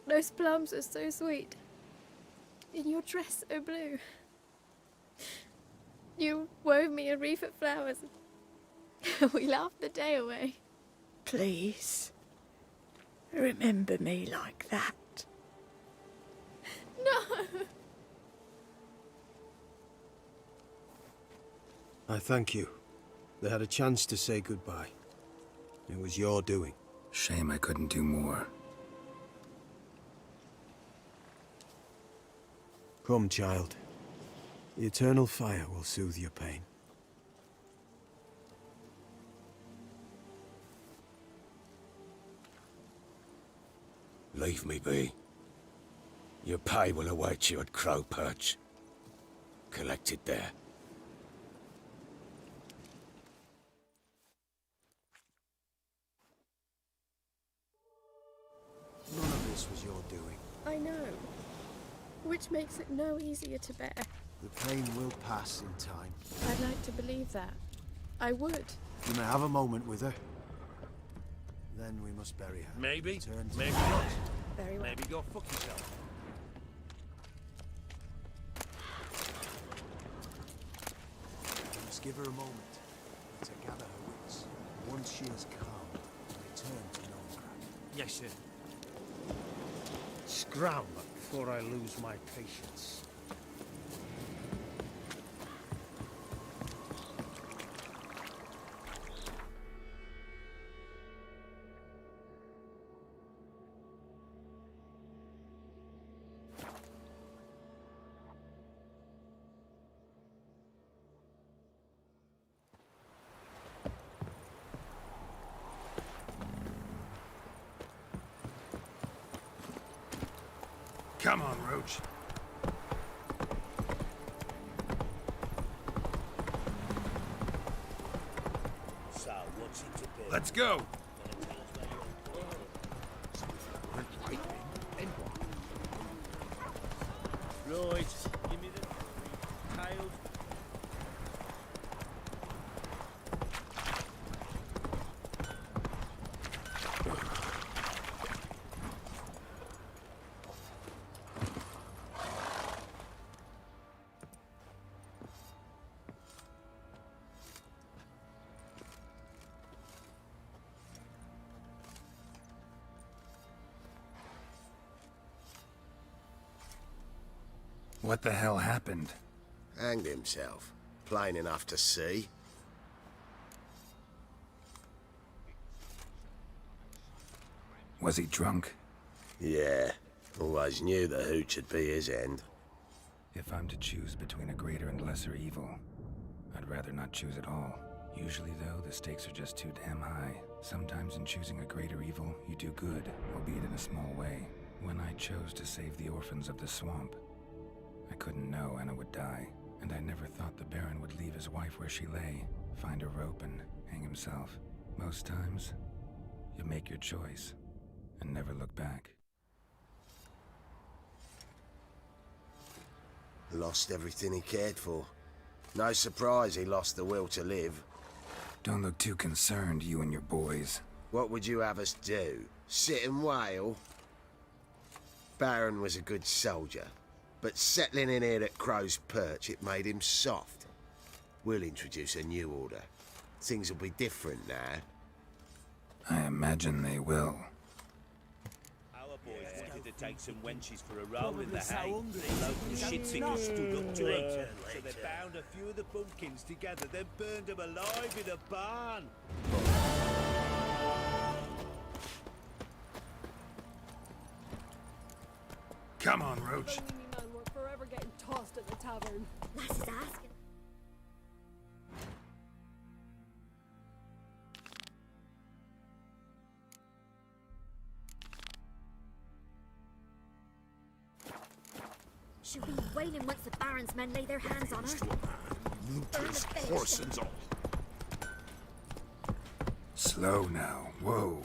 Those plums are so sweet. And your dress so blue. You wove me a wreath of flowers. We laughed the day away. Please, remember me like that. No! I thank you. They had a chance to say goodbye. It was your doing. Shame I couldn't do more. Come, child. The eternal fire will soothe your pain. Leave me be. Your pay will await you at Crow Perch. Collect it there. None of this was your doing. I know. Which makes it no easier to bear. The pain will pass in time. I'd like to believe that. I would. You may have a moment with her. Then we must bury her. Maybe, Turn to maybe the- not. Very well. Maybe go fuck yourself. We must give her a moment to gather her wits. Once she is calm, return to Novigrad. Yes, sir. Scram before I lose my patience. Come on, Roach. So, what's it to be? Let's go. Right, give me the tails. What the hell happened? Hanged himself. Plain enough to see. Was he drunk? Yeah. Always knew the hooch would be his end. If I'm to choose between a greater and lesser evil, I'd rather not choose at all. Usually, though, the stakes are just too damn high. Sometimes in choosing a greater evil, you do good, albeit in a small way. When I chose to save the orphans of the swamp, I couldn't know Anna would die, and I never thought the Baron would leave his wife where she lay, find a rope and hang himself. Most times, you make your choice and never look back. Lost everything he cared for. No surprise he lost the will to live. Don't look too concerned, you and your boys. What would you have us do? Sit and wail? Baron was a good soldier, but settling in here at Crow's Perch, it made him soft. We'll introduce a new order. Things will be different now. I imagine they will. Our boys wanted to take some wenches for a roll in the hay. The local shit figures stood up to it. So they bound a few of the pumpkins together, then burned them alive in a barn. Come on, Roach. We're forever getting tossed at the tavern. Lass is asking. She'll be wailing once the Baron's men lay their hands on her. Looters, horse and all. Slow now. Whoa.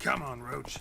Come on, Roach.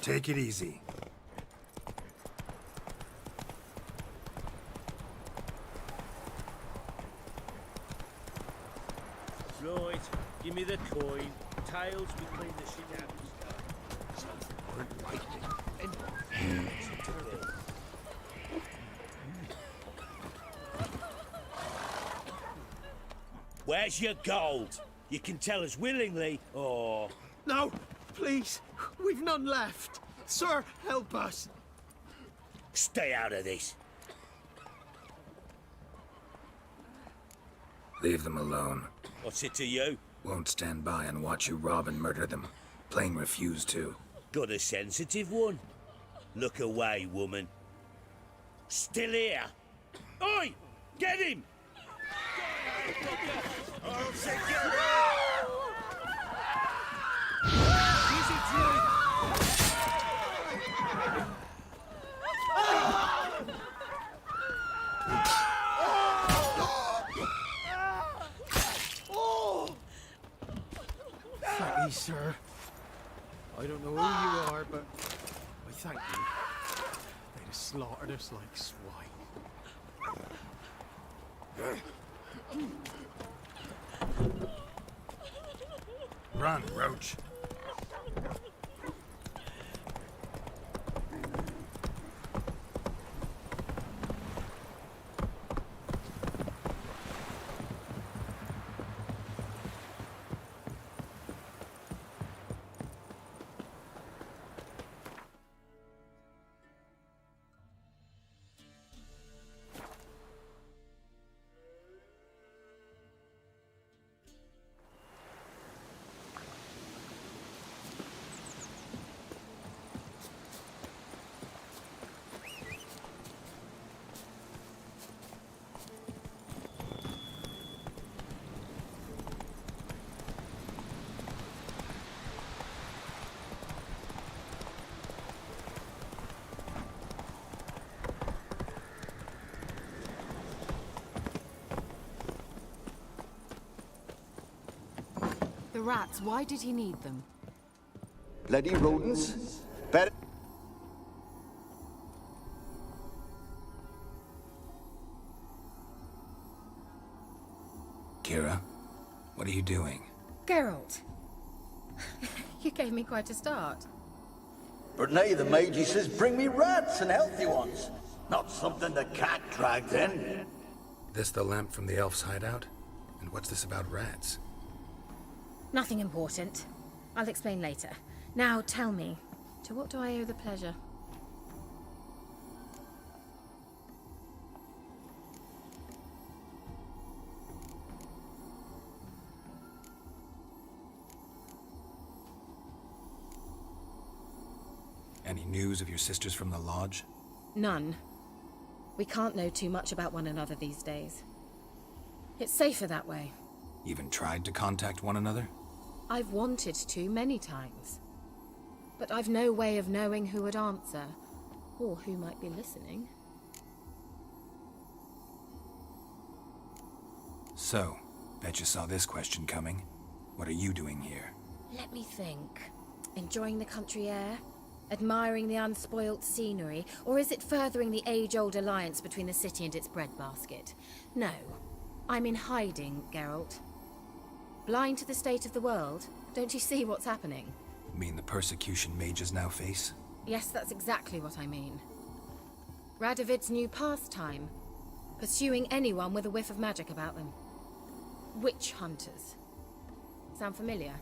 Take it easy. Right, give me the coin. Tails, we clean the shit out of this Where's your gold? You can tell us willingly, or... No, please. We've none left. Sir, help us. Stay out of this. Leave them alone. What's it to you? Won't stand by and watch you rob and murder them. Plain refuse to. Got a sensitive one? Look away, woman. Still here? Oi! Get him! I'll say get him! Thank you, sir. I don't know who you are, but I thank you. They'd have slaughtered us like swine. Run, Roach. The rats, why did he need them? Bloody rodents. Better. Kira, what are you doing? Geralt. You gave me quite a start. But now the Magi says bring me rats and healthy ones. Not something the cat dragged in. This the lamp from the elf's hideout? And what's this about rats? Nothing important. I'll explain later. Now tell me, to what do I owe the pleasure? Any news of your sisters from the lodge? None. We can't know too much about one another these days. It's safer that way. Even tried to contact one another? I've wanted to many times. But I've no way of knowing who would answer, or who might be listening. So, bet you saw this question coming. What are you doing here? Let me think. Enjoying the country air? Admiring the unspoilt scenery, or is it furthering the age-old alliance between the city and its breadbasket? No. I'm in hiding, Geralt. Blind to the state of the world? Don't you see what's happening? Mean the persecution mages now face? Yes, that's exactly what I mean. Radovid's new pastime. Pursuing anyone with a whiff of magic about them. Witch hunters. Sound familiar?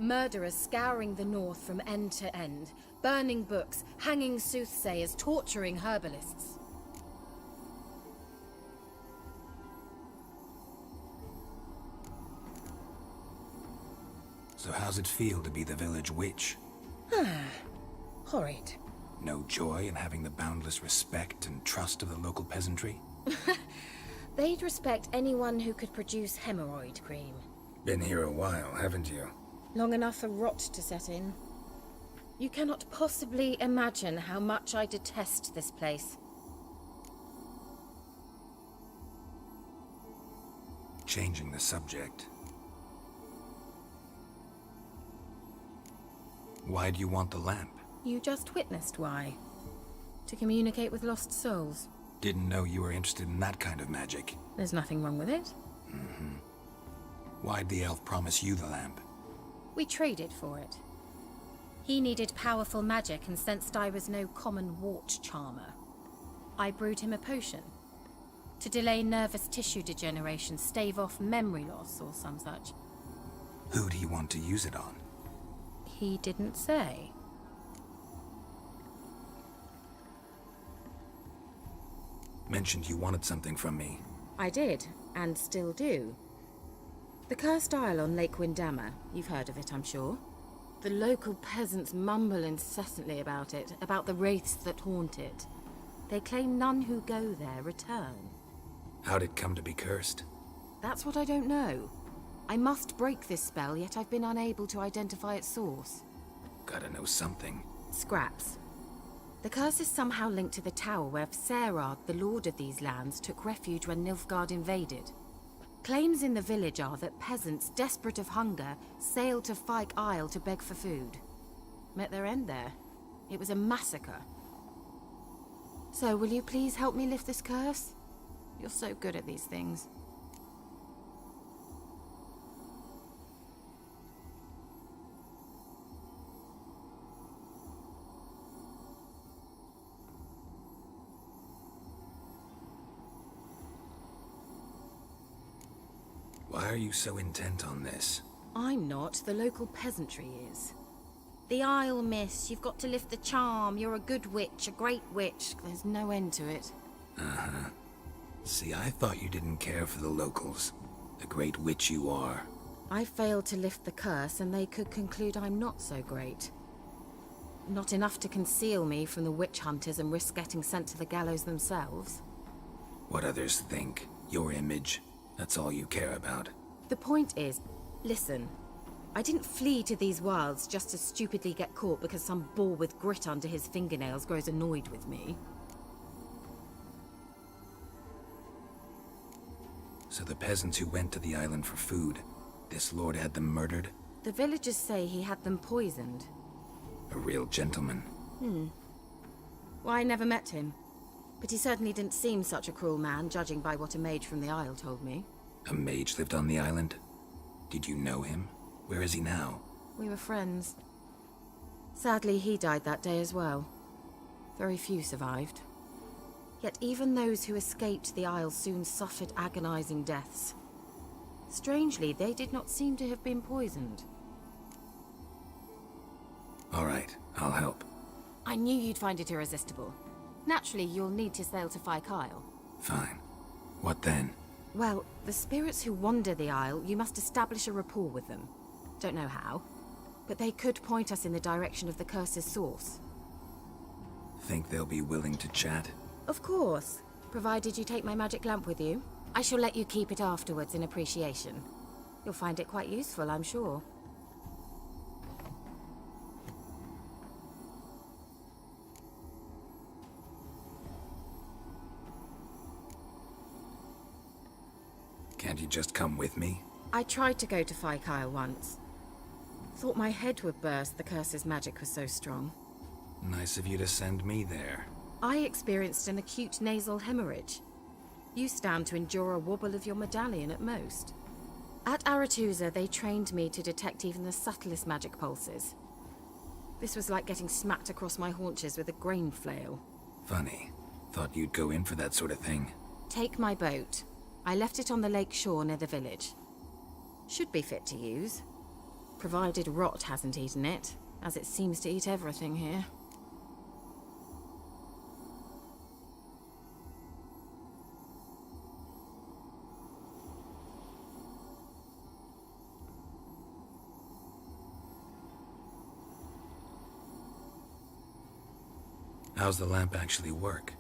Murderers scouring the north from end to end, burning books, hanging soothsayers, torturing herbalists. So how's it feel to be the village witch? Horrid. No joy in having the boundless respect and trust of the local peasantry? They'd respect anyone who could produce hemorrhoid cream. Been here a while, haven't you? Long enough for rot to set in. You cannot possibly imagine how much I detest this place. Changing the subject. Why do you want the lamp? You just witnessed why. To communicate with lost souls. Didn't know you were interested in that kind of magic. There's nothing wrong with it. Why'd the elf promise you the lamp? We traded for it. He needed powerful magic and sensed I was no common wart charmer. I brewed him a potion. To delay nervous tissue degeneration, stave off memory loss or some such. Who'd he want to use it on? He didn't say. Mentioned you wanted something from me. I did, and still do. The cursed isle on Lake Windammer. You've heard of it, I'm sure. The local peasants mumble incessantly about it, about the wraiths that haunt it. They claim none who go there return. How'd it come to be cursed? That's what I don't know. I must break this spell, yet I've been unable to identify its source. Gotta know something. Scraps. The curse is somehow linked to the tower where Serad, the lord of these lands, took refuge when Nilfgaard invaded. Claims in the village are that peasants, desperate of hunger, sailed to Fyke Isle to beg for food. Met their end there. It was a massacre. So, will you please help me lift this curse? You're so good at these things. Why are you so intent on this? I'm not. The local peasantry is. The Isle, miss. You've got to lift the charm. You're a good witch, a great witch. There's no end to it. Uh-huh. See, I thought you didn't care for the locals. The great witch you are. I failed to lift the curse, and they could conclude I'm not so great. Not enough to conceal me from the witch hunters and risk getting sent to the gallows themselves. What others think, your image, that's all you care about. The point is, listen, I didn't flee to these wilds just to stupidly get caught because some boar with grit under his fingernails grows annoyed with me. So the peasants who went to the island for food, this lord had them murdered? The villagers say he had them poisoned. A real gentleman. Well, I never met him. But he certainly didn't seem such a cruel man, judging by what a mage from the Isle told me. A mage lived on the island? Did you know him? Where is he now? We were friends. Sadly, he died that day as well. Very few survived. Yet even those who escaped the Isle soon suffered agonizing deaths. Strangely, they did not seem to have been poisoned. All right, I'll help. I knew you'd find it irresistible. Naturally, you'll need to sail to Fyke Isle. Fine. What then? Well, the spirits who wander the Isle, you must establish a rapport with them. Don't know how, but they could point us in the direction of the curse's source. Think they'll be willing to chat? Of course, provided you take my magic lamp with you. I shall let you keep it afterwards in appreciation. You'll find it quite useful, I'm sure. Can't you just come with me? I tried to go to Fyke Isle once. Thought my head would burst, the curse's magic was so strong. Nice of you to send me there. I experienced an acute nasal hemorrhage. You stand to endure a wobble of your medallion at most. At Aretusa, they trained me to detect even the subtlest magic pulses. This was like getting smacked across my haunches with a grain flail. Funny. Thought you'd go in for that sort of thing. Take my boat. I left it on the lake shore near the village. Should be fit to use. Provided rot hasn't eaten it, as it seems to eat everything here. How's the lamp actually work?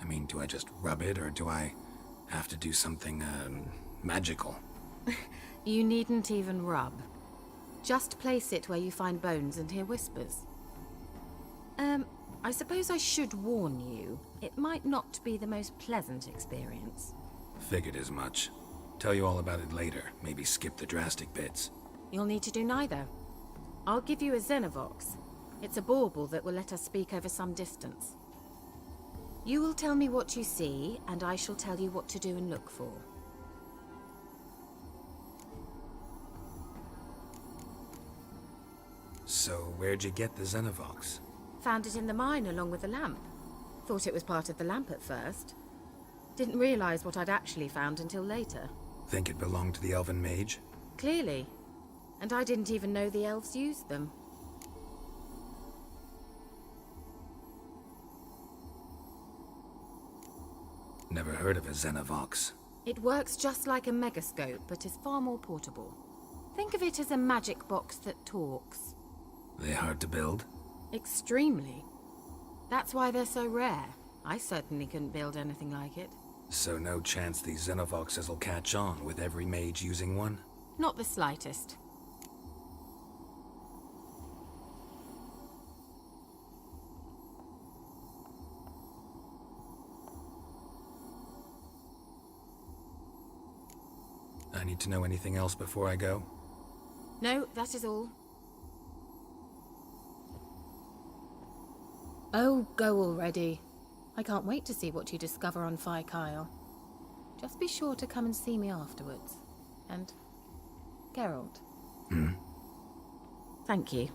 I mean, do I just rub it, or do I have to do something, magical? You needn't even rub. Just place it where you find bones and hear whispers. I suppose I should warn you, it might not be the most pleasant experience. Figured as much. Tell you all about it later, maybe skip the drastic bits. You'll need to do neither. I'll give you a Xenovox. It's a bauble that will let us speak over some distance. You will tell me what you see, and I shall tell you what to do and look for. So, where'd you get the Xenovox? Found it in the mine along with the lamp. Thought it was part of the lamp at first. Didn't realize what I'd actually found until later. Think it belonged to the elven mage? Clearly. And I didn't even know the elves used them. Never heard of a Xenovox. It works just like a megascope, but is far more portable. Think of it as a magic box that talks. They hard to build? Extremely. That's why they're so rare. I certainly couldn't build anything like it. So no chance these Xenovoxes will catch on with every mage using one? Not the slightest. I need to know anything else before I go? No, that is all. Oh, go already. I can't wait to see what you discover on Phi Kyle. Just be sure to come and see me afterwards. And Geralt. Hmm? Thank you.